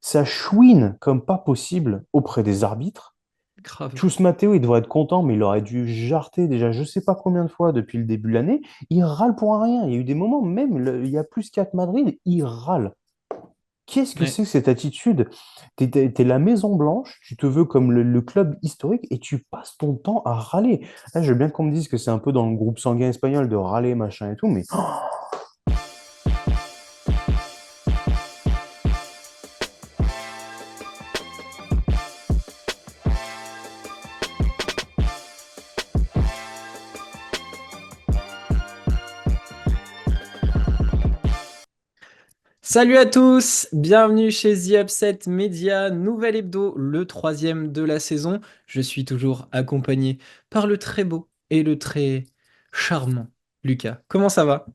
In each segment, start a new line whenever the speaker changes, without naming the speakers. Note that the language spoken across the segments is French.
Ça chouine comme pas possible auprès des arbitres.
Grave.
Chus Matteo, il devrait être content, mais il aurait dû jarter déjà je sais pas combien de fois depuis le début de l'année. Il râle pour un rien. Il y a eu des moments, même il y a plus qu'à Madrid, il râle. Qu'est-ce que
Ouais.
c'est que cette attitude? T'es la Maison Blanche, tu te veux comme le club historique et tu passes ton temps à râler. Là, je veux bien qu'on me dise que c'est un peu dans le groupe sanguin espagnol de râler, machin et tout, mais
Salut à tous, bienvenue chez The Upset Media, nouvel hebdo, le troisième de la saison. Je suis toujours accompagné par le très beau et le très charmant Lucas. Comment ça va?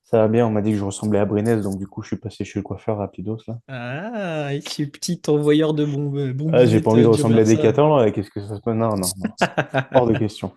ça va bien. On m'a dit que je ressemblais à Brenez, donc du coup, je suis passé chez le coiffeur rapidos là.
Ah, et ce petit envoyeur de
Ah, j'ai pas
bombinettes
envie de
Dieu
ressembler à
merci.
Decathlon, là. Qu'est-ce que ça se passe? Non, non, non. Hors de question.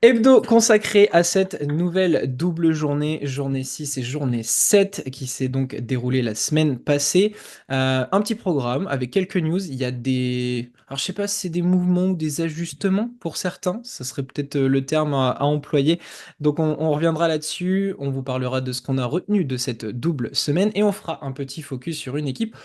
Hebdo consacré à cette nouvelle double journée, journée 6 et journée 7, qui s'est donc déroulée la semaine passée. Un petit programme avec quelques news. Il y a des... Alors je sais pas si c'est des mouvements ou des ajustements pour certains. Ça serait peut-être le terme à employer. Donc on reviendra là-dessus. On vous parlera de ce qu'on a retenu de cette double semaine et on fera un petit focus sur une équipe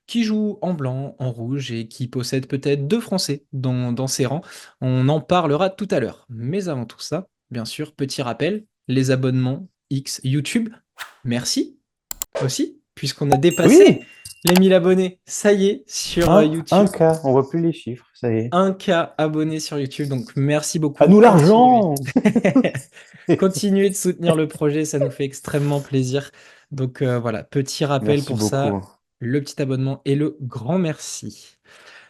qui joue en blanc, en rouge et qui possède peut-être deux Français dans ses rangs. On en parlera tout à l'heure. Mais avant tout ça, bien sûr, petit rappel, les abonnements X YouTube, merci aussi, puisqu'on a dépassé
Oui,
les 1000 abonnés. Ça y est, sur
un
YouTube.
cas, on voit plus les chiffres, ça y est.
1K abonnés sur YouTube, donc merci
À
beaucoup.
nous
Continuez.
l'argent!
Continuez de soutenir le projet, ça nous fait extrêmement plaisir. Donc voilà, petit rappel
Merci
pour ça,
beaucoup.
le petit abonnement et le grand merci.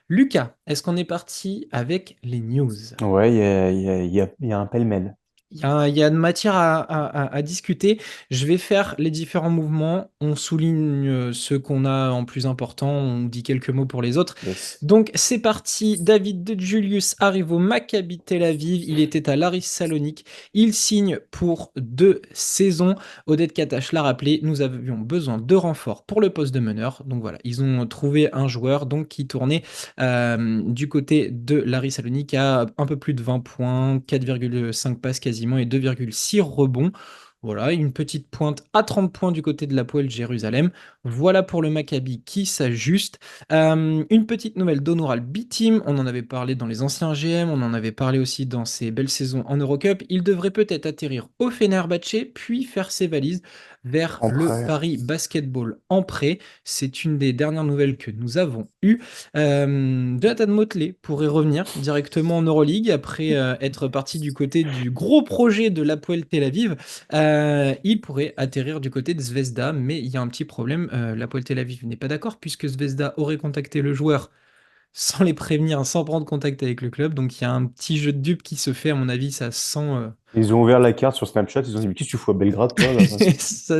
Lucas, est-ce qu'on est parti avec les news?
Ouais, il y a un pêle-mêle.
Il y a de matière à discuter. Je vais faire les différents mouvements. On souligne ceux qu'on a en plus important. On dit quelques mots pour les autres.
Yes.
Donc, c'est parti. David de Julius arrive au Maccabi Tel Aviv. Il était à l'Aris Salonique. Il signe pour 2 saisons. Odette Katash l'a rappelé. Nous avions besoin de renforts pour le poste de meneur. Donc voilà, ils ont trouvé un joueur donc qui tournait du côté de Larry Salonique à un peu plus de 20 points, 4,5 passes quasiment et 2,6 rebonds. Voilà, une petite pointe à 30 points du côté de la Poel Jérusalem. Voilà pour le Maccabi qui s'ajuste. Une petite nouvelle d'Honoral B-Team. On en avait parlé dans les anciens GM, on en avait parlé aussi dans ses belles saisons en Eurocup. Il devrait peut-être atterrir au Fenerbahçe, puis faire ses valises vers
En
le
prêt.
Paris Basketball en prêt. C'est une des dernières nouvelles que nous avons eues. Jonathan Motley pourrait revenir directement en Euroleague après être parti du côté du gros projet de l'Hapoel Tel Aviv. Il pourrait atterrir du côté de Zvezda, mais il y a un petit problème. L'Hapoel Tel Aviv n'est pas d'accord puisque Zvezda aurait contacté le joueur sans les prévenir, sans prendre contact avec le club. Donc il y a un petit jeu de dupes qui se fait. À mon avis, ça sent.
Ils ont ouvert la carte sur Snapchat, ils ont dit, mais qu'est-ce que tu fous à Belgrade, toi, là?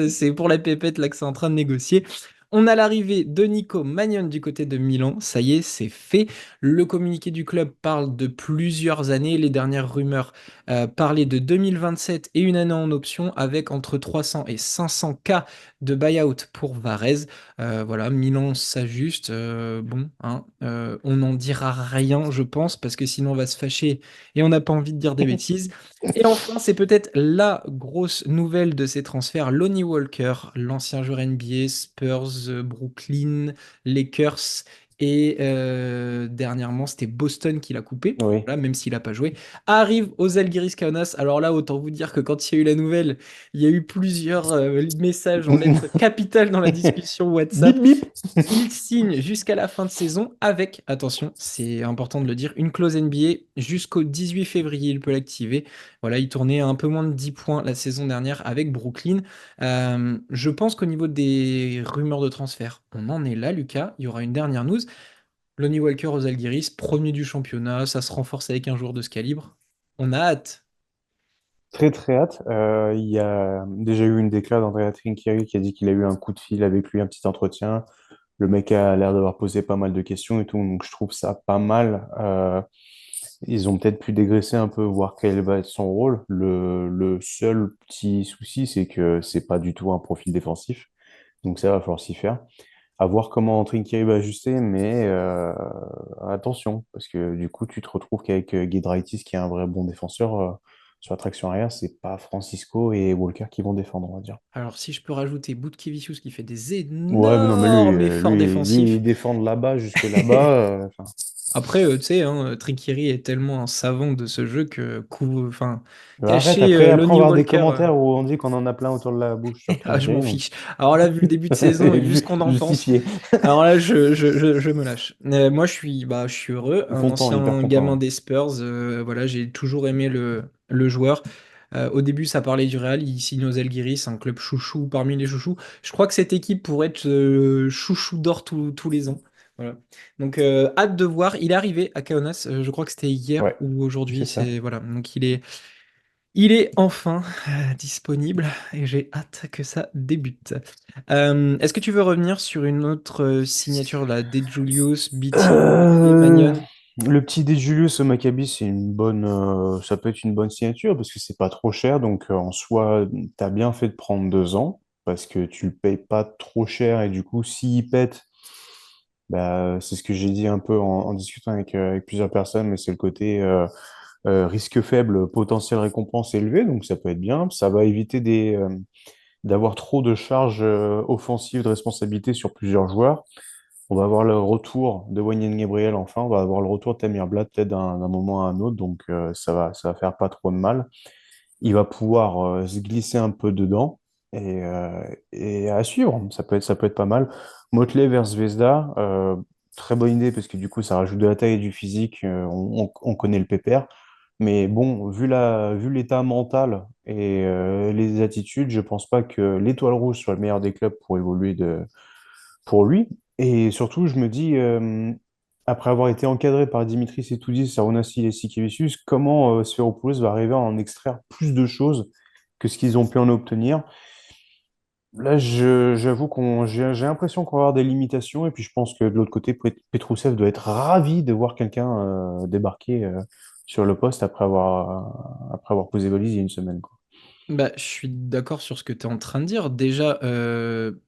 C'est pour la pépette là que c'est en train de négocier. On a l'arrivée de Nico Magnon du côté de Milan. Ça y est, c'est fait. Le communiqué du club parle de plusieurs années. Les dernières rumeurs parlaient de 2027 et une année en option avec entre 300 et 500 k de buyout pour Varese. Voilà, Milan s'ajuste. Bon, hein, on n'en dira rien, je pense, parce que sinon on va se fâcher et on n'a pas envie de dire des bêtises. Et enfin, c'est peut-être la grosse nouvelle de ces transferts, Lonnie Walker, l'ancien joueur NBA, Spurs, Brooklyn, Lakers, et dernièrement, c'était Boston qui l'a coupé.
Oui.
Voilà, même s'il n'a pas joué, arrive aux Žalgiris Kaunas. Alors là, autant vous dire que quand il y a eu la nouvelle, il y a eu plusieurs messages en lettres capitales dans la discussion
Bip,
WhatsApp.
bip.
Il signe jusqu'à la fin de saison avec, attention, c'est important de le dire, une clause NBA jusqu'au 18 février, il peut l'activer. Voilà, il tournait à un peu moins de 10 points la saison dernière avec Brooklyn. Je pense qu'au niveau des rumeurs de transfert, on en est là, Lucas. Il y aura une dernière news. Lonnie Walker aux Žalgiris, premier du championnat, ça se renforce avec un joueur de ce calibre. On a hâte.
Très, très hâte. Il y a déjà eu une déclaration d'Andrea Trinchieri qui a dit qu'il a eu un coup de fil avec lui, un petit entretien. Le mec a l'air d'avoir posé pas mal de questions et tout, donc je trouve ça pas mal. Ils ont peut-être pu dégraisser un peu, voir quel va être son rôle. Le seul petit souci, c'est que c'est pas du tout un profil défensif, donc ça va falloir s'y faire. à voir comment Trinkieri va ajuster, mais attention, parce que du coup, tu te retrouves qu'avec Giedraitis, qui est un vrai bon défenseur sur la traction arrière, c'est pas Francisco et Walker qui vont défendre, on va dire.
Alors, si je peux rajouter Butkevičius qui fait des
Ouais, mais non, mais lui,
énormes efforts
lui,
défensifs.
il défend de là-bas jusque là-bas. Enfin,
Après, tu sais, hein, Trinkieri est tellement un savant de ce jeu que enfin,
arrête,
cacher
après on va
Lonnie
avoir des
Walker,
commentaires où on dit qu'on en a plein autour de la bouche sur
ah, je
Trinkieri,
m'en
donc
fiche. Alors là, vu le début de saison et vu ce qu'on en pense,
justifié.
alors là, je me lâche. Moi, je suis heureux. Un
Content, hyper
ancien gamin
content.
des Spurs. Voilà, j'ai toujours aimé le joueur. Au début, ça parlait du Real. Il signe aux Zalgiris, un club chouchou parmi les chouchous. Je crois que cette équipe pourrait être chouchou d'or tous les ans. Voilà. Donc, hâte de voir. Il est arrivé à Kaunas. Je crois que c'était hier
Ouais,
ou aujourd'hui.
c'est ça.
C'est voilà. Donc, il est enfin disponible et j'ai hâte que ça débute. Est-ce que tu veux revenir sur une autre signature là, De Julius, BT et
Euh,
Magnon?
le petit De Julius au Maccabi, c'est une bonne, ça peut être une bonne signature parce que c'est pas trop cher. Donc en soi, t'as bien fait de prendre 2 ans parce que tu le payes pas trop cher et du coup, s'il pète, bah, c'est ce que j'ai dit un peu en discutant avec plusieurs personnes, mais c'est le côté risque faible, potentiel récompense élevé. Donc ça peut être bien. Ça va éviter d'avoir trop de charges offensives de responsabilité sur plusieurs joueurs. On va avoir le retour de Wanyan Gabriel enfin, on va avoir le retour de Tamir Blad peut-être d'un moment à un autre, donc ça va faire pas trop de mal. Il va pouvoir se glisser un peu dedans et à suivre, ça peut être pas mal. Motley vers Zvezda, très bonne idée parce que du coup ça rajoute de la taille et du physique, on connaît le pépère. Mais bon, vu l'état mental et les attitudes, je pense pas que l'Étoile Rouge soit le meilleur des clubs pour évoluer pour lui. Et surtout, je me dis, après avoir été encadré par Dimitris Etoudis, Sarunas et Sikevicius, comment Sfairopoulos va arriver à en extraire plus de choses que ce qu'ils ont pu en obtenir. Là, j'avoue j'ai l'impression qu'on va avoir des limitations. Et puis, je pense que de l'autre côté, Petrousev doit être ravi de voir quelqu'un débarquer sur le poste après avoir posé valise il y a une semaine, quoi.
Bah, je suis d'accord sur ce que tu es en train de dire. Déjà,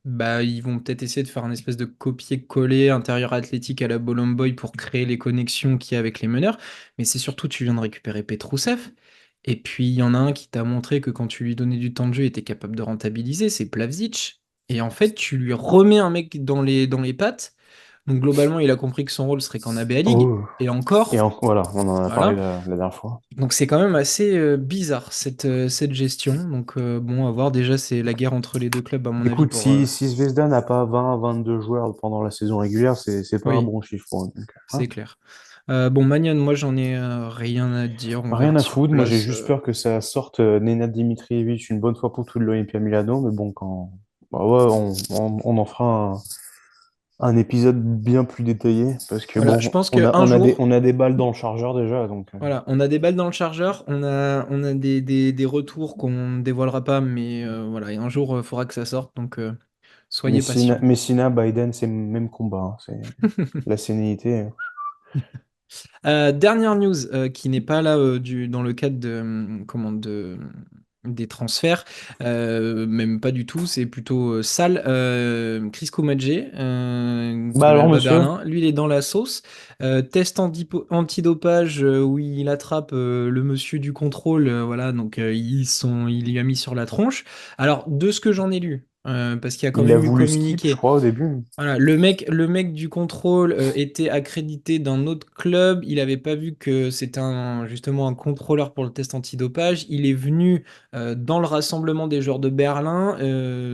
bah, ils vont peut-être essayer de faire un espèce de copier-coller intérieur athlétique à la Bolomboy pour créer les connexions qu'il y a avec les meneurs. Mais c'est surtout, tu viens de récupérer Petrousev. Et puis, il y en a un qui t'a montré que quand tu lui donnais du temps de jeu, il était capable de rentabiliser, c'est Plavsic. Et en fait, tu lui remets un mec dans les pattes. Donc, globalement, il a compris que son rôle serait qu'en ABA League.
Oh.
Et
Et
encore,
voilà, on en a parlé
voilà.
la dernière fois.
Donc c'est quand même assez bizarre cette gestion. Donc bon, à voir. Déjà, c'est la guerre entre les deux clubs, à mon avis,
Écoute,
pour...
si Zvezda n'a pas 20 22 joueurs pendant la saison régulière, c'est pas un
Oui,
bon chiffre pour eux. Donc,
c'est
hein.
clair. Bon, Magnon, moi, j'en ai rien à dire. On
Rien
verra
à
sur
foutre. Moi, j'ai
place.
juste peur que ça sorte Nenad Dimitrijevic une bonne fois pour toutes de l'Olympia Milano. Mais bon, bah ouais, on en fera un épisode bien plus détaillé. Parce que
Voilà, je
bon,
pense
on a,
qu'un
on a des,
jour,
on a des balles dans le chargeur déjà. Donc,
voilà, on a des balles dans le chargeur, on a des retours qu'on ne dévoilera pas, mais voilà, et un jour, il faudra que ça sorte. Donc soyez
Messina,
patients.
Messina, Biden, c'est le même combat, hein. C'est la sénilité.
Dernière news qui n'est pas là dans le cadre des transferts, même pas du tout, c'est plutôt sale. Chris Comadje,
Bah
de
alors,
l'Alba
monsieur,
Berlin, lui il est dans la sauce. Test antidopage où il attrape le monsieur du contrôle, voilà, donc il lui a mis sur la tronche. Alors, de ce que j'en ai lu, parce qu'il y a quand
il a
même eu
voulu skip, je
communiqué.
crois, au début.
Voilà, le mec du contrôle était accrédité d'un autre club. Il n'avait pas vu que c'était justement un contrôleur pour le test antidopage. Il est venu dans le rassemblement des joueurs de Berlin,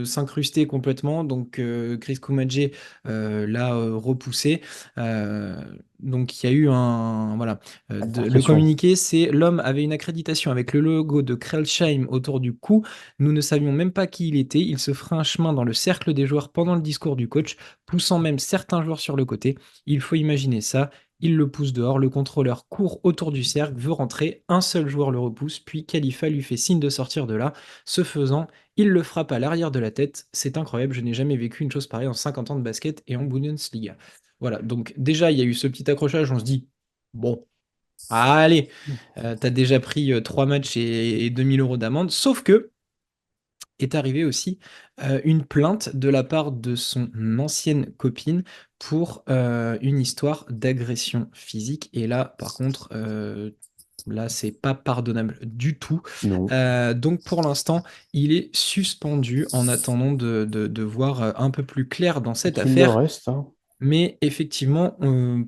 s'incruster complètement. Donc Chris Comadje l'a repoussé. Euh, donc il y a eu un voilà. Le
Altercation.
communiqué, c'est l'homme avait une accréditation avec le logo de Krelsheim autour du cou. Nous ne savions même pas qui il était. Il se ferait un chemin dans le cercle des joueurs pendant le discours du coach, poussant même certains joueurs sur le côté. Il faut imaginer ça. Il le pousse dehors, le contrôleur court autour du cercle, veut rentrer, un seul joueur le repousse, puis Khalifa lui fait signe de sortir de là. Ce faisant, il le frappe à l'arrière de la tête. C'est incroyable, je n'ai jamais vécu une chose pareille en 50 ans de basket et en Bundesliga. Voilà, donc déjà, il y a eu ce petit accrochage, on se dit, bon, allez, t'as déjà pris 3 matchs et 2000 euros d'amende, sauf que est arrivé aussi une plainte de la part de son ancienne copine pour une histoire d'agression physique. Et là, par contre, là, c'est pas pardonnable du tout.
Non.
Donc, pour l'instant, il est suspendu en attendant de voir un peu plus clair dans cette
Qu'il le
affaire.
reste, hein.
Mais effectivement,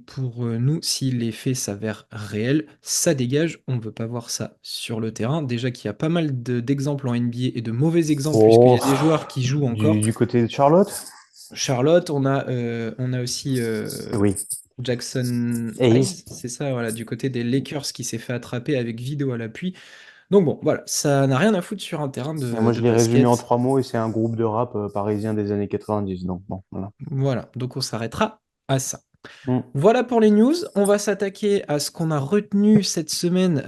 pour nous, si les faits s'avèrent réels, ça dégage. On ne veut pas voir ça sur le terrain. Déjà qu'il y a pas mal d'exemples en NBA et de mauvais exemples, puisqu'il y
Oh,
a des joueurs qui jouent
du,
encore.
du côté de Charlotte?
Charlotte, on a aussi
Oui.
Jackson
Hayes.
Hayes, c'est ça, voilà, du côté des Lakers qui s'est fait attraper avec vidéo à l'appui. Donc bon, voilà, ça n'a rien à foutre sur un terrain
Et
de,
moi, je
de
l'ai résumé en
basket.
3 mots et c'est un groupe de rap parisien des années 90. Donc, bon, voilà.
Voilà, donc on s'arrêtera à ça.
Mm.
Voilà pour les news. On va s'attaquer à ce qu'on a retenu cette semaine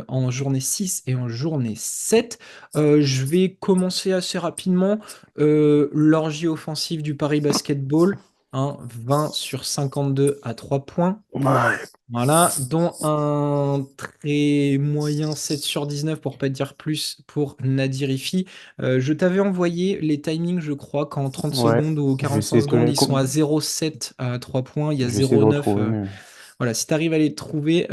en journée 6 et en journée 7. Je vais commencer assez rapidement. L'orgie offensive du Paris Basketball, hein, 20 sur 52 à 3 points.
Ouais.
Voilà, dont un très moyen 7 sur 19 pour pas dire plus pour Nadir Ifi. Je t'avais envoyé les timings, je crois, qu'en 30
Ouais.
secondes ou
Je vais
45
essayer
secondes, ils sont à 0,7 à 3 points, il y a
je vais essayer de
0,9.
retrouver. Mais...
Voilà, si tu arrives à les trouver,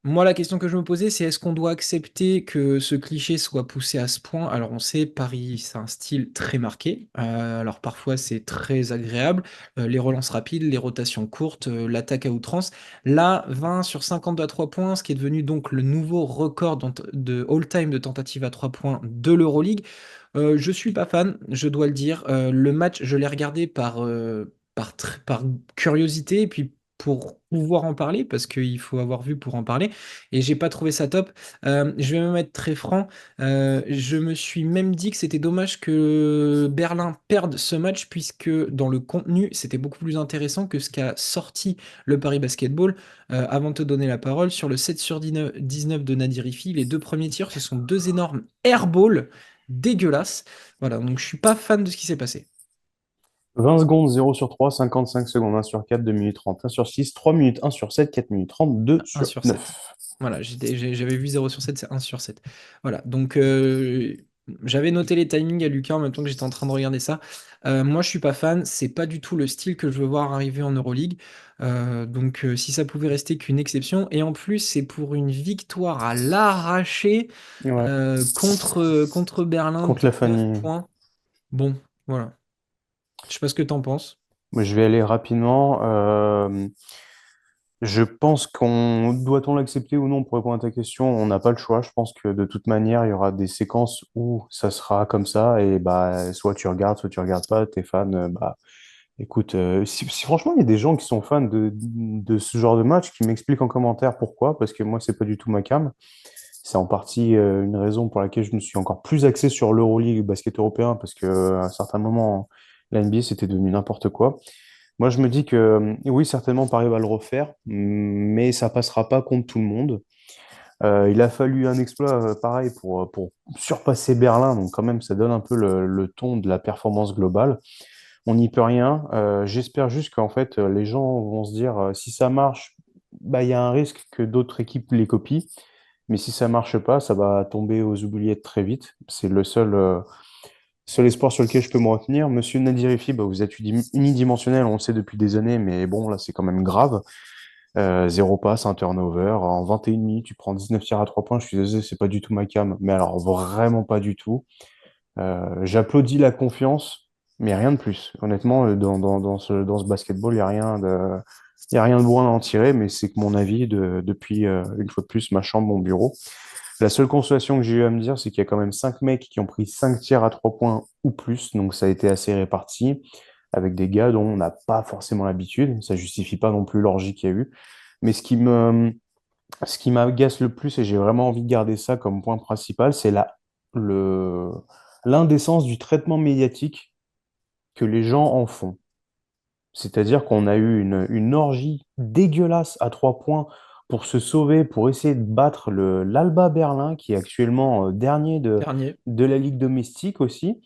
moi, la question que je me posais, c'est est-ce qu'on doit accepter que ce cliché soit poussé à ce point? Alors, on sait, Paris, c'est un style très marqué. Alors, parfois, c'est très agréable. Les relances rapides, les rotations courtes, l'attaque à outrance. Là, 20 sur 52 à 3 points, ce qui est devenu donc le nouveau record de all-time de tentatives à 3 points de l'Euroleague. Je suis pas fan, je dois le dire. Le match, je l'ai regardé par curiosité et puis pour pouvoir en parler, parce qu'il faut avoir vu pour en parler, et j'ai pas trouvé ça top. Je vais même être très franc, je me suis même dit que c'était dommage que Berlin perde ce match, puisque dans le contenu, c'était beaucoup plus intéressant que ce qu'a sorti le Paris Basketball. Avant de te donner la parole, sur le 7 sur 19 de Nadir Ifi, les deux premiers tirs, ce sont deux énormes airballs dégueulasses. Voilà, donc je suis pas fan de ce qui s'est passé.
20 secondes, 0 sur 3, 55 secondes, 1 sur 4, 2 minutes 30, 1 sur 6, 3 minutes, 1 sur 7, 4 minutes 30, deux
1
sur
sur 7.
9.
Voilà, j'avais vu 0 sur 7, c'est 1 sur 7. Voilà, donc j'avais noté les timings à Lucas en même temps que j'étais en train de regarder ça. Moi, je suis pas fan, c'est pas du tout le style que je veux voir arriver en Euroleague. Donc si ça pouvait rester qu'une exception, et en plus, c'est pour une victoire à l'arraché
Ouais.
contre Berlin,
Contre la
19
famille.
points. Bon, voilà. Je sais pas ce que t'en penses.
Moi, je vais aller rapidement. Je pense qu'on doit-on l'accepter ou non pour répondre à ta question, on n'a pas le choix. Je pense que de toute manière, il y aura des séquences où ça sera comme ça et bah soit tu regardes pas, t'es fan, bah écoute, si franchement il y a des gens qui sont fans de ce genre de match qui m'expliquent en commentaire pourquoi, parce que moi c'est pas du tout ma came. C'est en partie une raison pour laquelle je me suis encore plus axé sur l'Euroleague et le basket européen parce que à un certain moment la NBA c'était devenu n'importe quoi. Moi, je me dis que oui, certainement Paris va le refaire, mais ça passera pas contre tout le monde. Il a fallu un exploit pareil pour surpasser Berlin, donc quand même, ça donne un peu le ton de la performance globale. On n'y peut rien. J'espère juste qu'en fait, les gens vont se dire, si ça marche, bah, il y a un risque que d'autres équipes les copient, mais si ça marche pas, ça va tomber aux oubliettes très vite. C'est le seul espoir sur lequel je peux me retenir. Monsieur Nadirifi, bah, vous êtes unidimensionnel, on le sait depuis des années, mais bon, là, c'est quand même grave. Zéro passe, un turnover. En 21 minutes, tu prends 19 tirs à 3 points. Je suis désolé, c'est pas du tout ma cam. Mais alors, vraiment pas du tout. J'applaudis la confiance, mais rien de plus. Honnêtement, dans ce basketball, il n'y a rien y a rien de bon à en tirer, mais c'est que mon avis depuis, une fois de plus, ma chambre, mon bureau. La seule consolation que j'ai eu à me dire, c'est qu'il y a quand même 5 mecs qui ont pris 5 tirs à 3 points ou plus, donc ça a été assez réparti, avec des gars dont on n'a pas forcément l'habitude. Ça justifie pas non plus l'orgie qu'il y a eu. Mais ce qui m'agace le plus, et j'ai vraiment envie de garder ça comme point principal, c'est le, l'indécence du traitement médiatique que les gens en font. C'est-à-dire qu'on a eu une orgie dégueulasse à 3 points pour se sauver, pour essayer de battre l'Alba Berlin, qui est actuellement dernier de,
Dernier.
de la Ligue domestique aussi.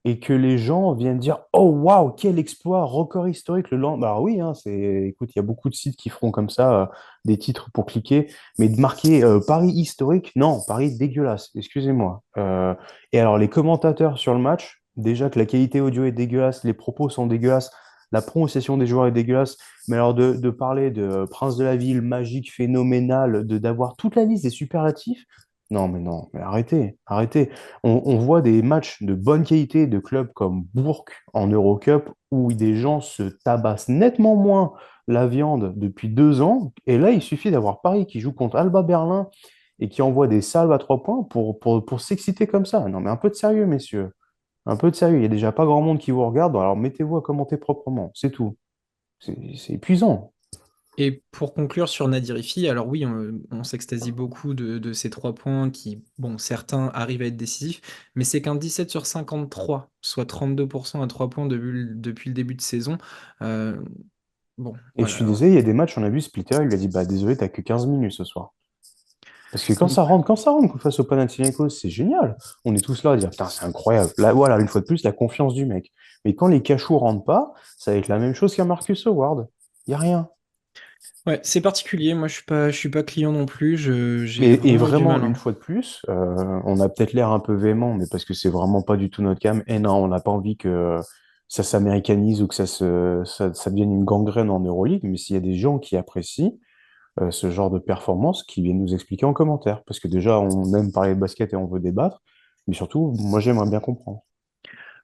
et que les gens viennent dire oh waouh, quel exploit, record historique le lendemain. Bah oui, hein, écoute, il y a beaucoup de sites qui feront comme ça des titres pour cliquer, mais de marquer Paris historique, non, Paris dégueulasse, excusez-moi. Et alors, les commentateurs sur le match, déjà que la qualité audio est dégueulasse, les propos sont dégueulasses, la prononciation des joueurs est dégueulasse, mais alors de parler de Prince de la Ville, magique, phénoménal, d'avoir toute la liste des superlatifs, non, mais non, mais arrêtez, arrêtez. On voit des matchs de bonne qualité de clubs comme Bourg en Eurocup où des gens se tabassent nettement moins la viande depuis 2 ans. Et là, il suffit d'avoir Paris qui joue contre Alba Berlin et qui envoie des salves à 3 points pour s'exciter comme ça. Non, mais un peu de sérieux, messieurs. Un peu de sérieux. Il n'y a déjà pas grand monde qui vous regarde, alors mettez-vous à commenter proprement. C'est tout. C'est épuisant.
Et pour conclure sur Nadirifi, alors oui, on s'extasie beaucoup de ces 3 points qui, bon, certains arrivent à être décisifs, mais c'est qu'un 17 sur 53, soit 32% à 3 points depuis le début de saison. euh, bon,
Et je suis
voilà.
désolé, il y a des matchs, on a vu Splitter, il lui a dit, bah désolé, t'as que 15 minutes ce soir. Parce que quand ça rentre face au Panathinaikos, c'est génial. On est tous là à dire, putain, c'est incroyable. Là, voilà, une fois de plus, la confiance du mec. Mais quand les cachous rentrent pas, ça va être la même chose qu'un Marcus Howard. Il n'y a rien.
Ouais, c'est particulier. Moi, je suis pas client non plus. J'ai
Et
vraiment eu du
vraiment,
mal,
une
hein.
fois de plus, on a peut-être l'air un peu véhément, mais parce que c'est vraiment pas du tout notre cam. Et non, on n'a pas envie que ça s'américanise ou que ça devienne une gangrène en Euroleague. Mais s'il y a des gens qui apprécient ce genre de performance, qui viennent nous expliquer en commentaire. Parce que déjà, on aime parler de basket et on veut débattre. Mais surtout, moi, j'aimerais bien comprendre.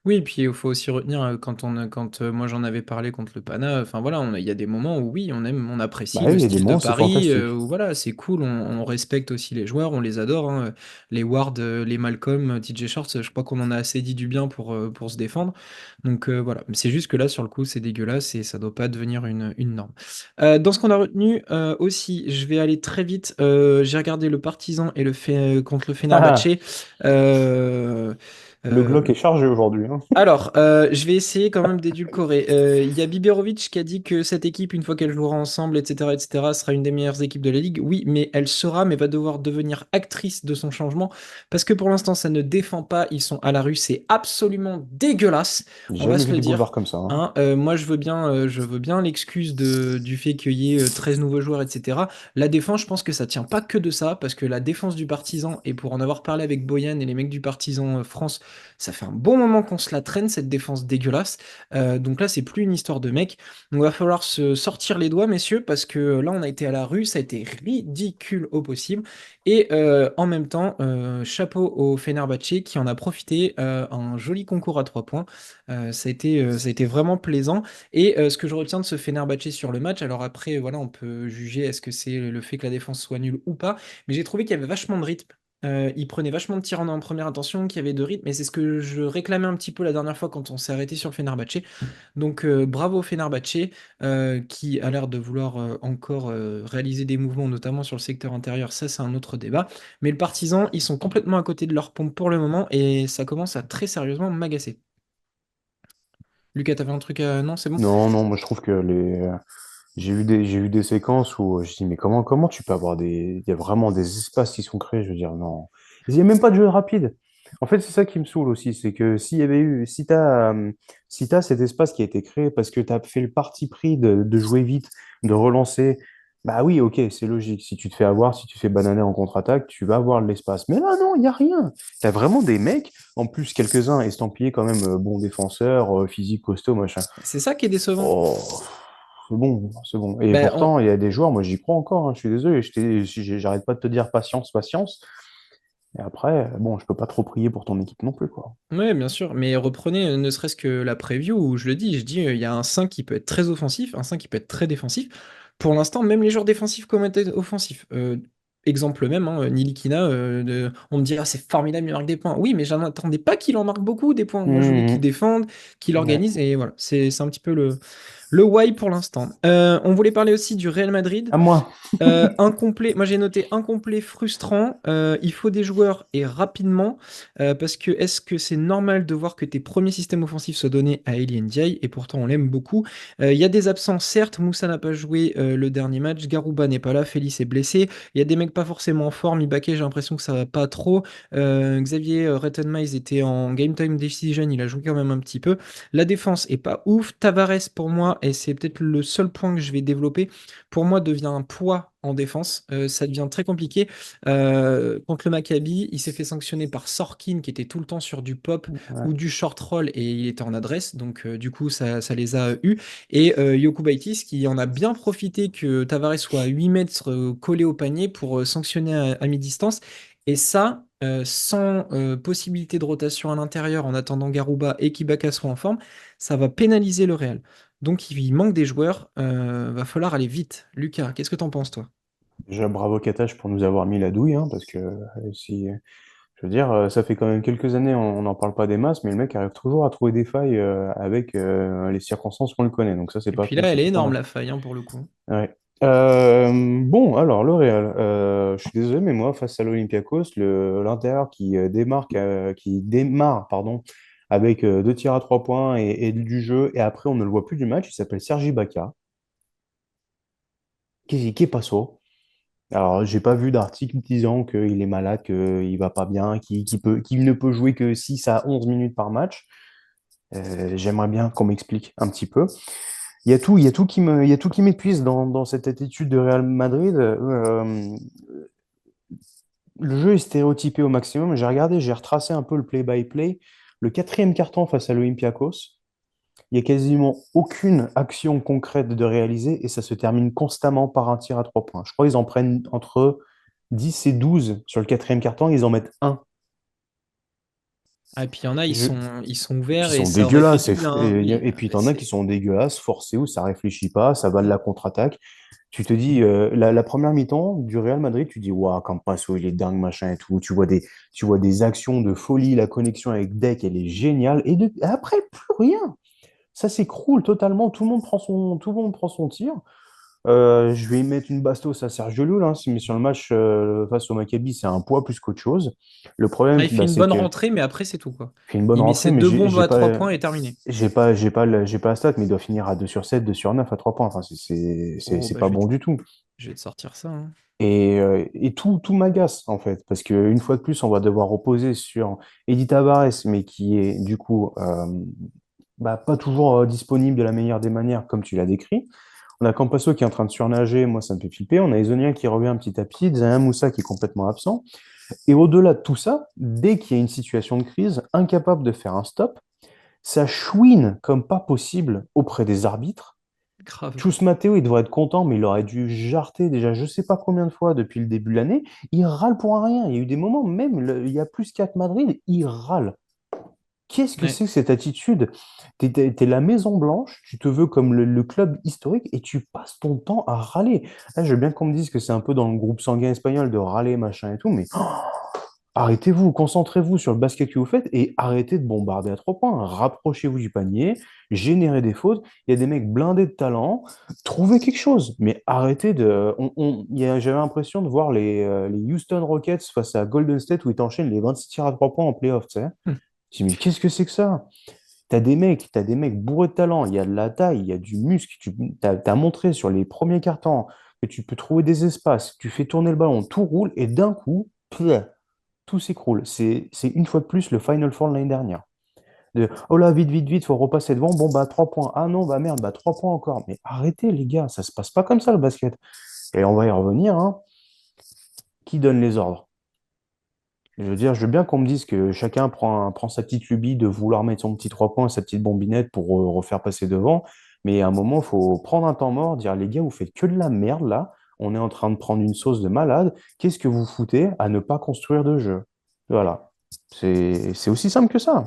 Oui, et puis il faut aussi retenir quand moi j'en avais parlé contre le Pana, enfin voilà, il y a des moments où oui, on aime, on
Bah
apprécie
oui,
le
il y a des
style de
moments, c'est
Paris,
fantastique.
où voilà, c'est cool, on respecte aussi les joueurs, on les adore, hein. Les Ward, les Malcolm, TJ Shorts, je crois qu'on en a assez dit du bien pour se défendre. Donc voilà, mais c'est juste que là, sur le coup, c'est dégueulasse et ça doit pas devenir une norme. Dans ce qu'on a retenu aussi, je vais aller très vite. J'ai regardé le Partizan et contre le Fenerbahçe. Euh,
Le
euh,
Glock est chargé aujourd'hui, hein.
alors, je vais essayer quand même d'édulcorer. Il y a Biberovic qui a dit que cette équipe, une fois qu'elle jouera ensemble, etc., etc., sera une des meilleures équipes de la ligue. Oui, mais elle sera, mais va devoir devenir actrice de son changement parce que pour l'instant, ça ne défend pas. Ils sont à la rue, c'est absolument dégueulasse.
J'ai
On va
jamais
se
vu
le
des
dire.
boulevards comme ça, hein.
Hein. Moi, je veux bien l'excuse du fait qu'il y ait 13 nouveaux joueurs, etc. La défense, je pense que ça tient pas que de ça, parce que la défense du Partizan, et pour en avoir parlé avec Boyan et les mecs du Partizan France, ça fait un bon moment qu'on se la traîne, cette défense dégueulasse. Donc là, c'est plus une histoire de mec. Donc va falloir se sortir les doigts, messieurs, parce que là, on a été à la rue, ça a été ridicule au possible. Et en même temps, chapeau au Fenerbahçe qui en a profité, un joli concours à 3 points. Ça a été vraiment plaisant. Et ce que je retiens de ce Fenerbahçe sur le match, alors après, voilà, on peut juger est-ce que c'est le fait que la défense soit nulle ou pas, mais j'ai trouvé qu'il y avait vachement de rythme. Il prenait vachement de tirs en première intention, qu'il y avait de rythme, et c'est ce que je réclamais un petit peu la dernière fois quand on s'est arrêté sur le Fenerbahçe. Donc bravo au Fenerbahçe, qui a l'air de vouloir encore réaliser des mouvements, notamment sur le secteur intérieur, ça c'est un autre débat. Mais le Partizan, ils sont complètement à côté de leur pompe pour le moment, et ça commence à très sérieusement m'agacer. Lucas, t'avais un truc à... Non, c'est bon?
Non, non, moi je trouve que j'ai eu des séquences où je dis, mais comment tu peux avoir il y a vraiment des espaces qui sont créés, je veux dire, non. Il n'y a même pas de jeu rapide. En fait, c'est ça qui me saoule aussi, c'est que si t'as cet espace qui a été créé parce que tu as fait le parti pris de jouer vite, de relancer, bah oui, ok, c'est logique. Si tu te fais avoir, si tu te fais bananer en contre-attaque, tu vas avoir de l'espace. Mais là, non, il n'y a rien. Tu as vraiment des mecs, en plus quelques-uns estampillés quand même, bons défenseurs, physiques, costauds, machin.
C'est ça qui est décevant.
Oh, c'est bon, c'est bon. Et
Ben,
pourtant, il y a des joueurs, moi j'y crois encore, hein, je suis désolé, j'arrête pas de te dire patience, patience. Et après, bon, je peux pas trop prier pour ton équipe non plus, quoi.
ouais, bien sûr, mais reprenez ne serait-ce que la preview où je dis, il y a un 5 qui peut être très offensif, un 5 qui peut être très défensif. Pour l'instant, même les joueurs défensifs commencent à être offensifs. Exemple même, hein, Nilikina, on me dit, ah, c'est formidable, il marque des points. Oui, mais j'en attendais pas qu'il en marque beaucoup des points. Moi, je voulais qu'il
Mhm.
défende, qu'il
Ouais.
organise, et voilà, c'est un petit peu Le why pour l'instant. On voulait parler aussi du Real Madrid.
À moi.
Incomplet, moi j'ai noté incomplet, frustrant. Il faut des joueurs et rapidement parce que est-ce que c'est normal de voir que tes premiers systèmes offensifs soient donnés à Elie Ndiaye et pourtant on l'aime beaucoup. Il y a des absents, certes. Moussa n'a pas joué le dernier match. Garouba n'est pas là. Félix est blessé. Il y a des mecs pas forcément en forme. Ibaké, j'ai l'impression que ça va pas trop. Xavier Rettenmaier était en game time decision. Il a joué quand même un petit peu. La défense est pas ouf. Tavares pour moi, et c'est peut-être le seul point que je vais développer pour moi, devient un poids en défense. Ça devient très compliqué. Contre le Maccabi, il s'est fait sanctionner par Sorkin, qui était tout le temps sur du pop
Ouais.
ou du short roll, et il était en adresse. Donc, du coup, ça les a eus. Et Jokubaitis, qui en a bien profité que Tavares soit à 8 mètres collé au panier pour sanctionner à mi-distance. Et ça, sans possibilité de rotation à l'intérieur en attendant Garouba et qu'Ibaka soit en forme, ça va pénaliser le Real. Donc il manque des joueurs, va falloir aller vite. Lucas, qu'est-ce que t'en penses toi?
Déjà, bravo Katash pour nous avoir mis la douille, hein, parce que si, je veux dire, ça fait quand même quelques années, on n'en parle pas des masses, mais le mec arrive toujours à trouver des failles avec les circonstances qu'on le connaît. Donc ça,
Et puis là, elle est énorme la faille hein, pour le coup.
Ouais. Bon, alors le Real, je suis désolé, mais moi, face à l'Olympiakos, l'Inter qui démarre, pardon, avec deux tirs à 3 points et du jeu, et après on ne le voit plus du match, il s'appelle Sergi Baka. Qu'est-ce qui passe? Alors, j'ai pas vu d'article disant qu'il est malade, qu'il va pas bien, qu'il ne peut jouer que 6 à 11 minutes par match. J'aimerais bien qu'on m'explique un petit peu. Il y a tout qui m'épuise dans cette attitude de Real Madrid. Le jeu est stéréotypé au maximum. J'ai regardé, j'ai retracé un peu le play-by-play. Le quatrième carton face à l'Olympiakos, il n'y a quasiment aucune action concrète de réaliser et ça se termine constamment par un tir à 3 points. Je crois qu'ils en prennent entre 10 et 12 sur le quatrième carton, ils en mettent un.
Ah, et puis il y en a,
Je-
ils sont
Et puis
ouverts
ils
et
sont
ça aurait fait
dégueulasses.
du bien, hein. Oui,
Et puis
ah,
t'en as qui
c'est
sont dégueulasses, forcés, où ça réfléchit pas, ça va de la contre-attaque. Tu te dis, la première mi-temps du Real Madrid, tu dis, waouh, Campasso, il est dingue, machin et tout. Tu vois des actions de folie, la connexion avec Deck, elle est géniale. Après, plus rien. Ça s'écroule totalement. Tout le monde prend son tir. Je vais y mettre une bastos à Sergio Llull, hein, mais sur le match face au Maccabi, c'est un poids plus qu'autre chose. Le
Ah,
problème,
il fait
bah,
une
c'est
bonne
que
rentrée, mais après c'est tout quoi.
fait une bonne
Il met
rentrée,
ses
mais
deux bombes à 3 points et terminé.
j'ai pas la stat, mais il doit finir à 2 sur 7, 2 sur 9 à 3 points. Enfin,
Oh
c'est
bah
pas bon du tout.
je vais te sortir ça, hein.
Et tout m'agace, en fait, parce qu'une fois de plus, on va devoir reposer sur Eddie Tavares, mais qui est du coup bah, pas toujours disponible de la meilleure des manières, comme tu l'as décrit. On a Campasso qui est en train de surnager, moi ça me fait flipper. On a Ezonia qui revient petit à petit, Zayn Moussa qui est complètement absent. Et au-delà de tout ça, dès qu'il y a une situation de crise, incapable de faire un stop, ça chouine comme pas possible auprès des arbitres.
Grave.
Chus Matteo, il devrait être content, mais il aurait dû jarter déjà je sais pas combien de fois depuis le début de l'année. Il râle pour un rien. Il y a eu des moments, même il y a plus 4 Madrid, il râle. Qu'est-ce que
Ouais.
c'est que cette attitude? T'es la Maison Blanche, tu te veux comme le club historique et tu passes ton temps à râler. Là, je veux bien qu'on me dise que c'est un peu dans le groupe sanguin espagnol de râler, machin et tout, mais arrêtez-vous, concentrez-vous sur le basket que vous faites et arrêtez de bombarder à 3 points. Rapprochez-vous du panier, générez des fautes. Il y a des mecs blindés de talent. Trouvez quelque chose. Mais arrêtez de. J'avais l'impression de voir les Houston Rockets face à Golden State où ils t'enchaînent les 26 tirs à 3 points en playoff, tu sais.
Hum.
Je dis, mais qu'est-ce que c'est que ça? T'as des mecs bourrés de talent. Il y a de la taille, il y a du muscle. T'as montré sur les premiers cartons que tu peux trouver des espaces. Tu fais tourner le ballon, tout roule et d'un coup, tout s'écroule. C'est une fois de plus le Final Four de l'année dernière. Oh là, vite, vite, vite, faut repasser devant. Bon, bah, 3 points. Ah non, bah merde, bah, 3 points encore. Mais arrêtez, les gars, ça se passe pas comme ça, le basket. Et on va y revenir, hein. Qui donne les ordres? Je veux dire, je veux bien qu'on me dise que chacun prend sa petite lubie de vouloir mettre son petit 3 points, sa petite bombinette pour refaire passer devant. Mais à un moment, il faut prendre un temps mort, dire, les gars, vous faites que de la merde là. On est en train de prendre une sauce de malade. Qu'est-ce que vous foutez à ne pas construire de jeu? Voilà. C'est aussi simple que ça.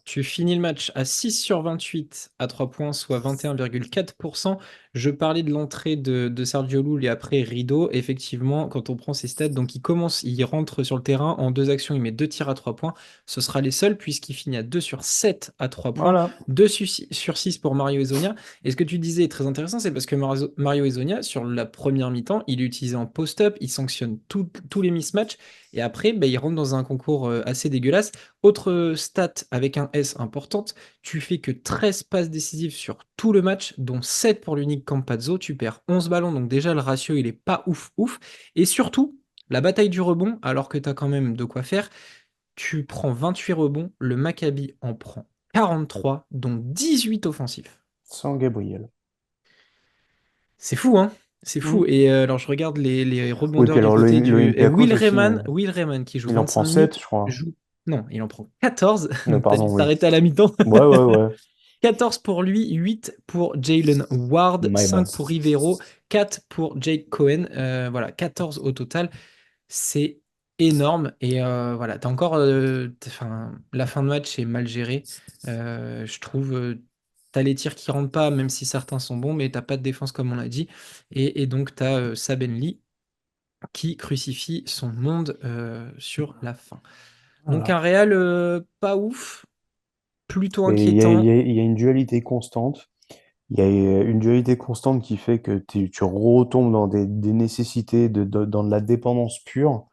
Tu finis le match à 6 sur 28 à 3 points, soit 21,4%. Je parlais de l'entrée de Sergio Llull et après Rideau. Effectivement, quand on prend ses stats, donc il rentre sur le terrain en deux actions, il met deux tirs à 3 points. Ce sera les seuls puisqu'il finit à 2 sur 7 à 3 points,
Voilà,
2 sur 6 pour Mario Hezonja. Et ce que tu disais est très intéressant, c'est parce que Mario Hezonja, sur la première mi-temps, il est utilisé en post-up, il sanctionne tous les mismatchs et après, il rentre dans un concours assez dégueulasse. Autre stat avec un S importante, tu fais que 13 passes décisives sur tout le match, dont 7 pour l'unique Campazzo. Tu perds 11 ballons, donc déjà le ratio il est pas ouf ouf. Et surtout, la bataille du rebond, alors que tu as quand même de quoi faire, tu prends 28 rebonds, le Maccabi en prend 43, dont 18 offensifs.
sans Gabriel.
C'est fou, hein? C'est fou.
Hmm.
Et alors, je regarde les
Oui, puis
rebondeurs du
alors
côté du. Et
l'Olympiakos aussi,
Will Rayman, qui joue
il en
25
prend 7,
minutes,
je crois.
joue. Non, il en prend 14. Donc, tu as dû
Pardon, oui.
t'arrêter à la mi-temps.
Ouais, ouais, ouais.
14 pour lui, 8 pour Jalen Ward,
My
5
bad.
pour Rivero, 4 pour Jake Cohen. Voilà, 14 au total. C'est énorme. Et voilà, t'as encore. Enfin, la fin de match est mal gérée. Je trouve. T'as les tirs qui rentrent pas, même si certains sont bons, mais t'as pas de défense comme on l'a dit. Et donc t'as Saben Lee qui crucifie son monde sur la fin. Donc
Voilà.
un Real pas ouf, plutôt
Mais il
inquiétant.
y a une dualité constante. Il y a une dualité constante qui fait que tu retombes dans des nécessités, dans de la dépendance pure.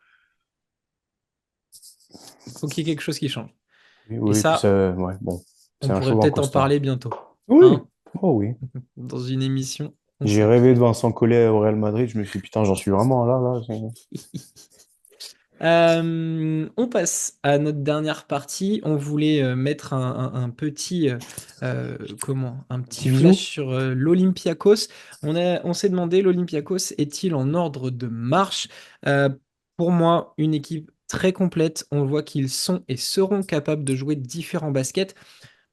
Faut qu'il y ait quelque chose qui change.
Oui,
Et
oui, puis
ça,
ça, ouais, bon, c'est
on
un
pourrait
chauve en
peut-être en
costard.
parler bientôt.
Oui,
Hein?
oh oui.
Dans une émission
J'ai rêvé de
consacrée.
Vincent Collet au Real Madrid, je me suis dit, putain, j'en suis vraiment là, là.
On passe à notre dernière partie. On voulait mettre un petit, un petit
Petit
flash
bisou.
sur l'Olympiakos. On s'est demandé, l'Olympiakos est-il en ordre de marche? Euh, pour moi, une équipe très complète. On voit qu'ils sont et seront capables de jouer différents baskets.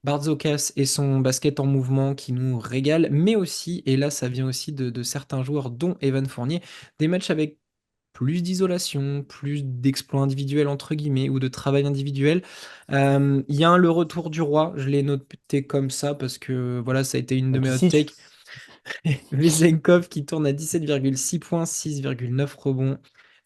Barzokas et son basket en mouvement qui nous régale, mais aussi, et là ça vient aussi de certains joueurs, dont Evan Fournier, des matchs avec plus d'isolation, plus d'exploits individuels entre guillemets, ou de travail individuel. Il y a le retour du roi, je l'ai noté comme ça parce que voilà, ça a été une de mes hot
Qui
takes. Vezenkov qui tourne à 17,6 points, 6,9 rebonds,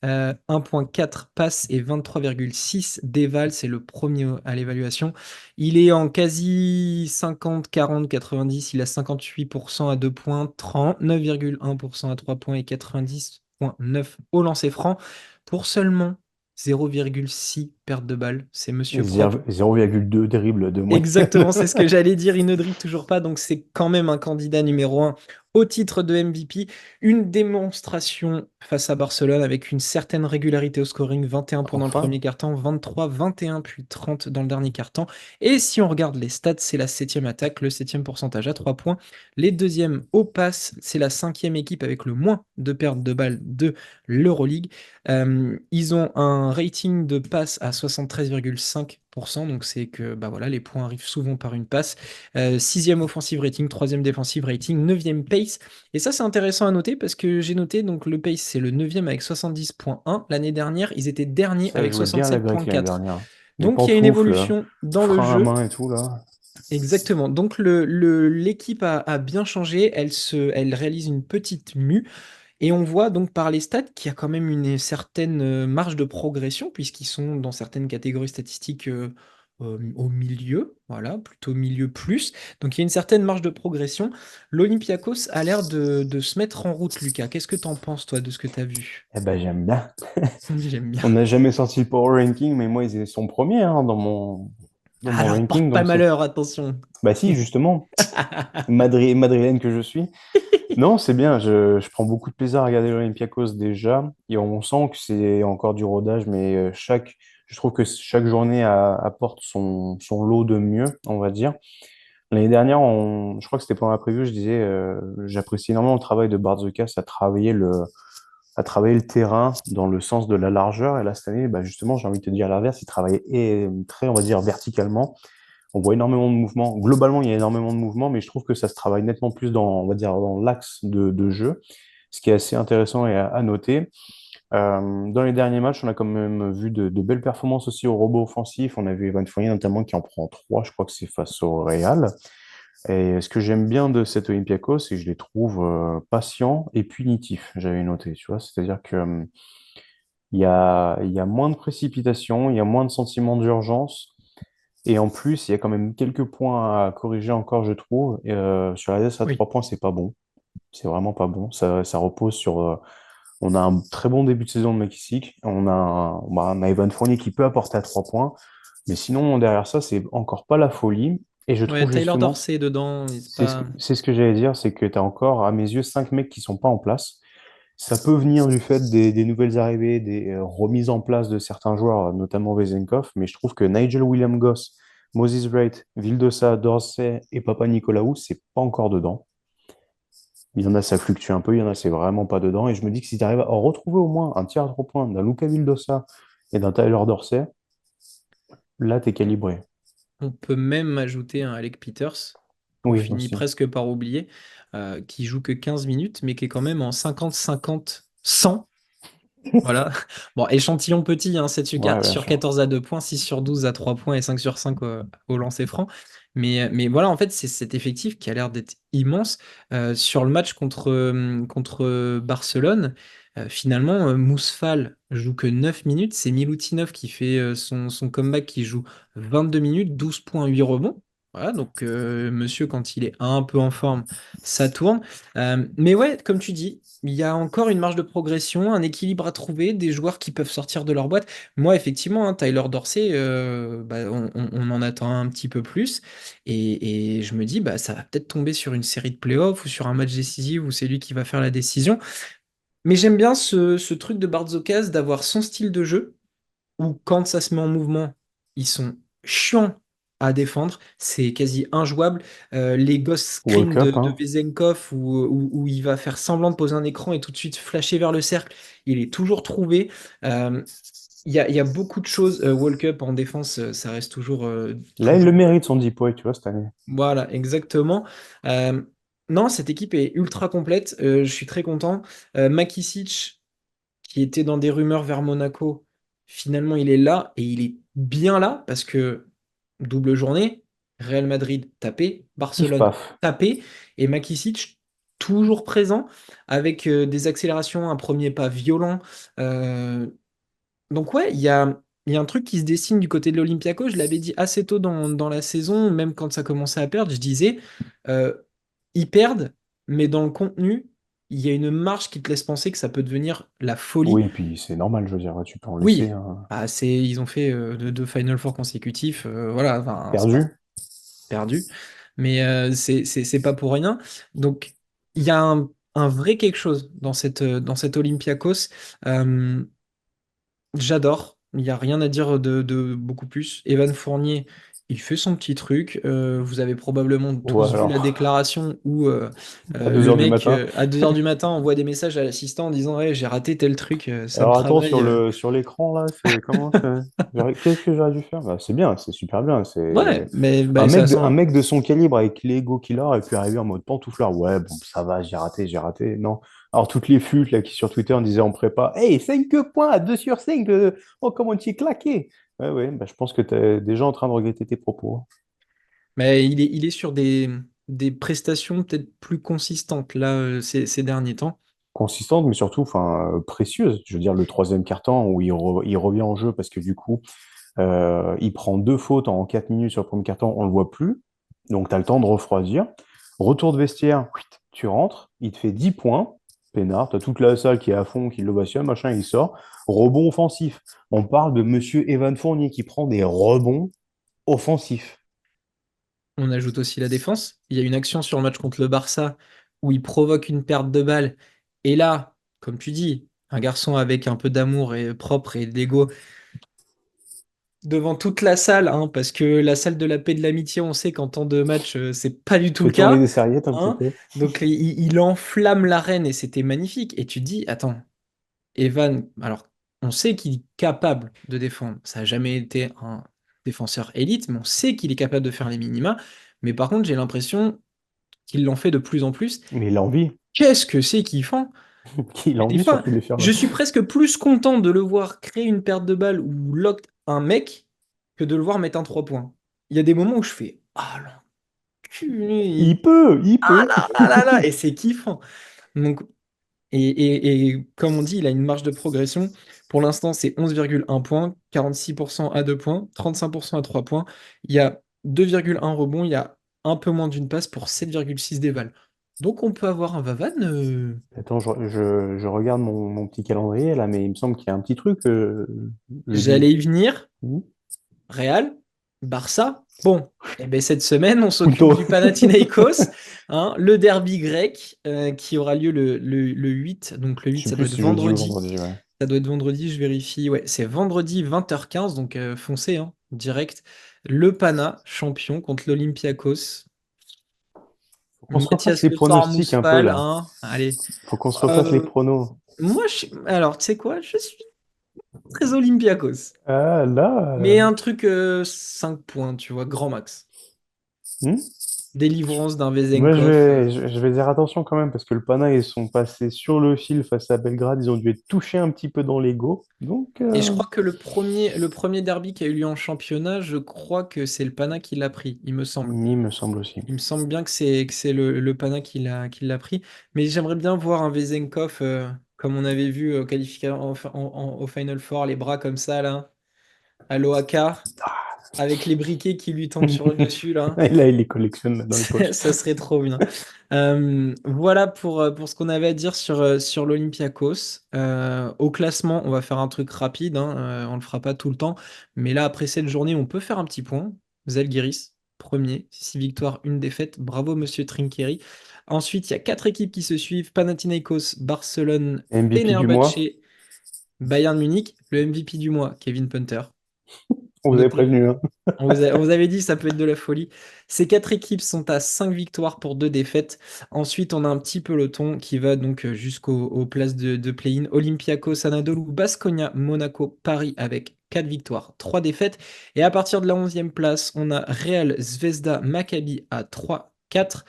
1,4 passes et 23,6 déval. C'est le premier à l'évaluation. Il est en quasi 50, 40, 90. Il a 58% à 2 points, 39,1% à 3 points et 90,9 au lancer franc pour seulement 0,6 perte de balle. C'est monsieur propre.
0,2 dribble de moyenne.
Exactement, c'est ce que j'allais dire. Il ne dribble toujours pas, donc c'est quand même un candidat numéro un au titre de MVP. Une démonstration face à Barcelone avec une certaine régularité au scoring, 21 points dans le premier
Enfin,
quart-temps, 23, 21, puis 30 dans le dernier quart-temps. Et si on regarde les stats, c'est la septième attaque, le septième pourcentage à 3 points. Les deuxièmes au pass, c'est la cinquième équipe avec le moins de pertes de balles de l'Euroleague. Ils ont un rating de passe à 73,5%, donc c'est que bah voilà, les points arrivent souvent par une passe. Sixième offensive rating, troisième défensive rating, neuvième pace. Et ça, c'est intéressant à noter parce que j'ai noté, donc le pace, c'est le neuvième avec 70,1. L'année dernière, ils étaient derniers
ça
avec
jouait bien à la grecque l'année
67,4.
dernière. Les
Donc il y a une
pantoufles,
évolution dans le
frein à
jeu.
main et tout, là.
Exactement. Donc l'équipe a bien changé. Elle réalise une petite mue. Et on voit donc par les stats qu'il y a quand même une certaine marge de progression, puisqu'ils sont dans certaines catégories statistiques au milieu, voilà, plutôt milieu plus. Donc il y a une certaine marge de progression. L'Olympiakos a l'air de se mettre en route, Lucas. Qu'est-ce que tu en penses, toi, de ce que tu as vu?
Eh ben, j'aime bien.
J'aime bien.
On n'a jamais sorti le power ranking, mais moi, ils sont premiers hein, dans mon
Alors,
ranking.
porte pas
Donc c'est...
malheur, attention.
Bah si, justement, madrilène que je suis. Non, c'est bien. Je prends beaucoup de plaisir à regarder l'Olympiakos déjà. Et on sent que c'est encore du rodage, mais je trouve que chaque journée apporte son lot de mieux, on va dire. L'année dernière, je crois que c'était pendant la preview, je disais, j'apprécie énormément le travail de Bartzokas à travailler le terrain dans le sens de la largeur. Et là, cette année, bah, justement, j'ai envie de te dire l'inverse, il travaillait très, on va dire, verticalement. On voit énormément de mouvements. Globalement, il y a énormément de mouvements, mais je trouve que ça se travaille nettement plus dans, on va dire, dans l'axe de jeu, ce qui est assez intéressant et à noter. Dans les derniers matchs, on a quand même vu de belles performances aussi au robot offensif. On a vu Evan Fournier notamment qui en prend trois, je crois que c'est face au Real. Et ce que j'aime bien de cet Olympiakos, c'est que je les trouve patients et punitifs, j'avais noté, tu vois. C'est-à-dire que il y a moins de précipitation, il y a moins de sentiment d'urgence. Et en plus, il y a quand même quelques points à corriger encore, je trouve. Sur la DS à
Oui.
3 points, c'est pas bon. C'est vraiment pas bon. Ça repose sur. On a un très bon début de saison de McKissick. On a Evan Fournier qui peut apporter à 3 points. Mais sinon, derrière ça, c'est encore pas la folie. Et je
Ouais,
trouve
Tyler
justement,
Dorsey dedans, mais c'est
c'est ce que,
pas.
c'est ce que j'allais dire, c'est que tu as encore, à mes yeux, 5 mecs qui sont pas en place. Ça peut venir du fait des nouvelles arrivées, des remises en place de certains joueurs, notamment Vezenkov, mais je trouve que Nigel William-Goss, Moses Wright, Vildosa, Dorsey et Papa Nicolaou, c'est pas encore dedans. Il y en a, ça fluctue un peu, il y en a, c'est vraiment pas dedans. Et je me dis que si tu arrives à retrouver au moins un tiers à 3 points d'un Luca Vildosa et d'un Tyler Dorsey, là, t'es calibré.
On peut même ajouter un Alec Peters, qu'on
Oui,
finit
aussi.
presque par oublier, qui joue que 15 minutes, mais qui est quand même en 50-50-100. Voilà. Bon, échantillon petit, hein, 7
Ouais, bien
sur
sûr.
14 à 2 points, 6 sur 12 à 3 points et 5 sur 5 au lancer franc. Mais voilà, en fait, c'est cet effectif qui a l'air d'être immense. Sur le match contre Barcelone, finalement, Mousfal joue que 9 minutes. C'est Milutinov qui fait son comeback, qui joue 22 minutes, 12,8 rebonds. Voilà, donc monsieur, quand il est un peu en forme, ça tourne. Mais ouais, comme tu dis, il y a encore une marge de progression, un équilibre à trouver, des joueurs qui peuvent sortir de leur boîte. Moi, effectivement, hein, Tyler Dorsey, bah, on en attend un petit peu plus. Et je me dis, bah, ça va peut-être tomber sur une série de playoffs ou sur un match décisif où c'est lui qui va faire la décision. Mais j'aime bien ce truc de Bartzokas d'avoir son style de jeu où quand ça se met en mouvement, ils sont chiants à défendre, c'est quasi injouable. Les ghost screens
Walk
de,
up,
de
hein.
Vezenkov où il va faire semblant de poser un écran et tout de suite flasher vers le cercle, il est toujours trouvé. Euh, il y a beaucoup de choses. Walk up en défense, ça reste toujours,
Là, il le
toujours.
mérite, son deep point, tu vois, cette année.
Voilà, exactement. Euh, non, cette équipe est ultra complète. Je suis très content. Makisic, qui était dans des rumeurs vers Monaco, finalement il est là et il est bien là parce que double journée, Real Madrid tapé,
Pif
Barcelone
paf.
tapé et Makisic toujours présent avec des accélérations, un premier pas violent. Euh, donc ouais, il y a un truc qui se dessine du côté de l'Olympiakos. Je l'avais dit assez tôt dans la saison, même quand ça commençait à perdre, je disais, euh, ils perdent, mais dans le contenu, il y a une marge qui te laisse penser que ça peut devenir la folie.
Oui, puis c'est normal, je veux dire, tu peux en laisser,
Oui,
hein.
bah, ils ont fait deux Final Four consécutifs, voilà, enfin, c'est pas
Perdu.
perdu, mais c'est pas pour rien. Donc, il y a un vrai quelque chose dans cette Olympiakos. Euh, J'adore. Il n'y a rien à dire de beaucoup plus. Evan Fournier, il fait son petit truc. Vous avez probablement
Ou
tous vu la
alors,
déclaration où
à deux
le
heures du
mec,
matin.
à 2 heures du matin, envoie des messages à l'assistant en disant: «Ouais, j'ai raté tel truc, ça me
Alors attends,
travaille.
sur l'écran, là, c'est comment ça. Qu'est-ce que j'aurais dû faire? Bah, c'est bien, c'est super bien.
Ouais,
C'est
mais
un
bah,
mec
ça
de,
sent.
un mec de son calibre avec l'ego qu'il a et puis arriver en mode pantouflard. Ouais, bon, ça va, j'ai raté, j'ai raté. Non. Alors, toutes les flûtes là, qui sur Twitter disaient en prépa, hey, 5 points, 2 sur 5, oh, comment tu es claqué? Ouais, ouais, bah, je pense que tu es déjà en train de regretter tes propos.
Mais il est sur des prestations peut-être plus consistantes là ces derniers temps.
Consistante, mais surtout enfin, précieuse. Je veux dire, le troisième quart-temps où il revient en jeu parce que du coup, il prend deux fautes en 4 minutes sur le premier quart-temps, on le voit plus. Donc, tu as le temps de refroidir. Retour de vestiaire, whitt, tu rentres, il te fait 10 points. Peinard, tu as toute la salle qui est à fond, qui l'ovationne, machin, il sort. Rebond offensif. On parle de monsieur Evan Fournier qui prend des rebonds offensifs.
On ajoute aussi la défense. Il y a une action sur le match contre le Barça où il provoque une perte de balle. Et là, comme tu dis, un garçon avec un peu d'amour et propre et d'ego devant toute la salle, hein, parce que la salle de la paix et de l'amitié, on sait qu'en temps de match, c'est pas du tout le
Fait tourner
cas.
des serviettes un petit
Hein.
peu.
Donc il enflamme l'arène et c'était magnifique. Et tu te dis, attends, Evan, alors on sait qu'il est capable de défendre. Ça n'a jamais été un défenseur élite, mais on sait qu'il est capable de faire les minima. Mais par contre, j'ai l'impression qu'ils l'ont fait de plus en plus.
Mais l'envie.
Qu'est-ce que c'est kiffant!
Qu'il a
Des
envie
fois,
surtout de les faire.
je suis presque plus content de le voir créer une perte de balle ou lock un mec que de le voir mettre un 3 points. Il y a des moments où je fais ah l'enculé,
Il
ah
peut.
là là là là, et c'est kiffant. Donc, et comme on dit, il a une marge de progression. Pour l'instant, c'est 11,1 points, 46% à 2 points, 35% à 3 points. Il y a 2,1 rebonds, il y a un peu moins d'une passe pour 7,6 déval. Donc on peut avoir un Vavan.
Attends, je regarde mon petit calendrier là, mais il me semble qu'il y a un petit truc jeudi.
J'allais y venir.
Hmm.
Real, Barça. Bon, et ben cette semaine, on s'occupe
Punto.
du Panathinaikos, hein, le derby grec qui aura lieu le 8. Donc le
Je
8,
sais
ça
plus
doit être
si jeudi ou
vendredi.
vendredi, ouais.
Ça doit être vendredi, je vérifie. Ouais, c'est vendredi 20h15, donc foncez, hein, direct. Le Pana, champion contre l'Olympiakos.
Faut qu'on se refasse
Mathias
les
Le Fort
pronostics un peu
Mousfal,
là.
hein. Allez.
Faut qu'on se refasse les
Euh,
pronos.
moi, alors, tu sais quoi? Je suis très Olympiakos.
Ah là.
Mais un truc 5 points, tu vois, grand max.
Hmm.
Délivrance d'un
Moi,
Vezenkov.
je vais dire attention quand même parce que le Pana, ils sont passés sur le fil face à Belgrade. Ils ont dû être touchés un petit peu dans l'ego. Donc,
Et je crois que le premier derby qui a eu lieu en championnat, je crois que c'est le Pana qui l'a pris, il me semble.
il me semble aussi.
Il me semble bien que c'est le Pana qui l'a pris. Mais j'aimerais bien voir un Vezenkov comme on avait vu au Final Four, les bras comme ça, là, à l'OAK, avec les briquets qui lui tombent sur le dessus, là.
Et là, il les collectionne là, dans les poches.
Ça serait trop bien. Voilà pour ce qu'on avait à dire sur l'Olympiakos. Au classement, on va faire un truc rapide, hein, on le fera pas tout le temps. Mais là, après cette journée, on peut faire un petit point. Zalgiris, premier, 6 victoires, une défaite. Bravo, monsieur Trinkieri. Ensuite, il y a quatre équipes qui se suivent: Panathinaikos, Barcelone,
MVP du
Fenerbahçe,
mois,
Bayern Munich. Le MVP du mois, Kevin Punter.
on vous avait
Notez-le.
prévenu, hein.
On vous avait dit, ça peut être de la folie. Ces quatre équipes sont à 5 victoires pour 2 défaites. Ensuite, on a un petit peloton qui va donc jusqu'aux places de play-in. Olympiakos, Anadolu, Baskonia, Monaco, Paris avec 4 victoires, 3 défaites. Et à partir de la 11e place, on a Real, Zvezda, Maccabi à 3-4.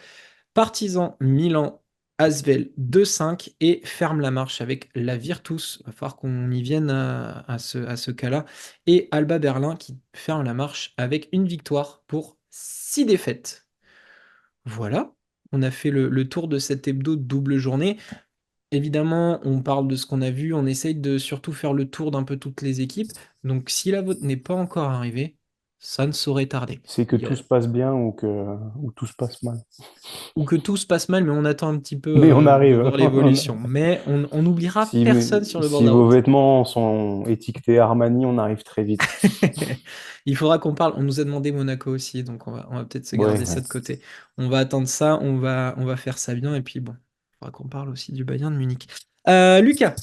Partizan, Milan, Asvel 2-5 et ferme la marche avec la Virtus. Il va falloir qu'on y vienne à ce cas-là. Et Alba Berlin qui ferme la marche avec une victoire pour 6 défaites. Voilà, on a fait le tour de cette hebdo de double journée. Évidemment, on parle de ce qu'on a vu, on essaye de surtout faire le tour d'un peu toutes les équipes. Donc si la vôtre n'est pas encore arrivée, ça ne saurait tarder.
C'est que tout se passe bien ou tout se passe mal.
Ou que tout se passe mal, mais on attend un petit peu
Mais on
de
arrive.
voir l'évolution. Mais on n'oubliera
Si,
personne sur le bord de
si
la
vos
route.
vêtements sont étiquetés Armani, on arrive très vite.
Il faudra qu'on parle. On nous a demandé Monaco aussi, donc on va peut-être se
Ouais,
garder ça
ouais.
de côté. On va attendre ça, on va faire ça bien, et puis bon, il faudra qu'on parle aussi du Bayern de Munich. Lucas,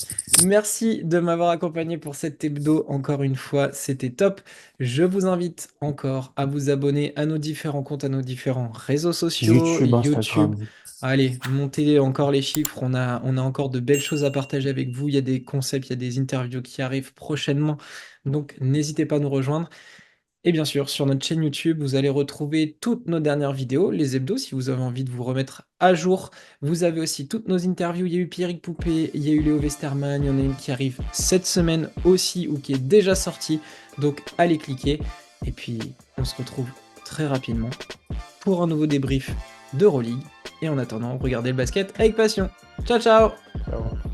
merci de m'avoir accompagné pour cette hebdo. Encore une fois, c'était top. Je vous invite encore à vous abonner à nos différents comptes, à nos différents réseaux sociaux,
YouTube,
YouTube.
Instagram.
Allez, montez encore les chiffres. On a encore de belles choses à partager avec vous. Il y a des concepts, il y a des interviews qui arrivent prochainement. Donc, n'hésitez pas à nous rejoindre. Et bien sûr, sur notre chaîne YouTube, vous allez retrouver toutes nos dernières vidéos, les hebdos, si vous avez envie de vous remettre à jour. Vous avez aussi toutes nos interviews. Il y a eu Pierrick Poupée, il y a eu Léo Westermann, il y en a une qui arrive cette semaine aussi ou qui est déjà sortie. Donc, allez cliquer. Et puis, on se retrouve très rapidement pour un nouveau débrief d'Euroleague. Et en attendant, regardez le basket avec passion. Ciao, ciao!
Ciao.